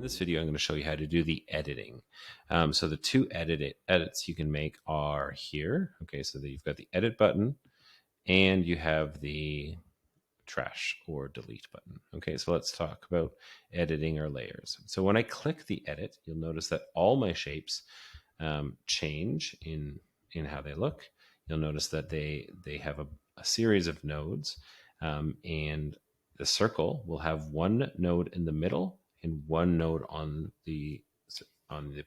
this video, I'm going to show you how to do the editing. So the two edits you can make are here. Okay, so that you've got the edit button and you have the trash or delete button. Okay, so let's talk about editing our layers. So when I click the edit, you'll notice that all my shapes change in how they look. You'll notice that they have a series of nodes, and the circle will have one node in the middle and one node on the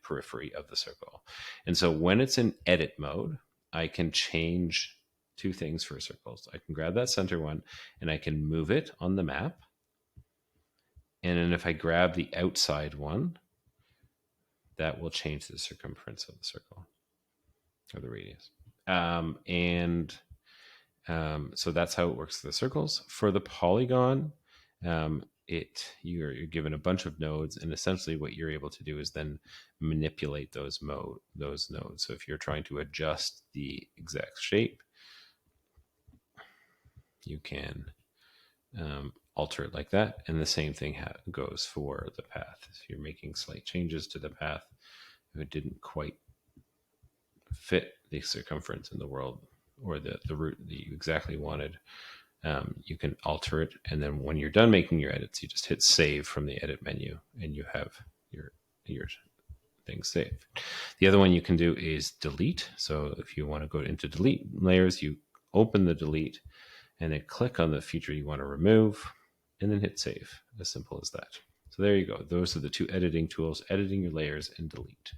periphery of the circle. And so when it's in edit mode, I can change two things for circles. I can grab that center one and I can move it on the map. And then if I grab the outside one, that will change the circumference of the circle or the radius. So that's how it works for the circles. For the polygon, you're given a bunch of nodes, and essentially what you're able to do is then manipulate those nodes. So if you're trying to adjust the exact shape, you can alter it like that. And the same thing goes for the path. If you're making slight changes to the path, if it didn't quite fit the circumference in the world or the route that you exactly wanted, you can alter it. And then when you're done making your edits, you just hit save from the edit menu and you have your things saved. The other one you can do is delete. So if you want to go into delete layers, you open the delete and then click on the feature you want to remove and then hit save. As simple as that. So there you go. Those are the two editing tools: editing your layers and delete.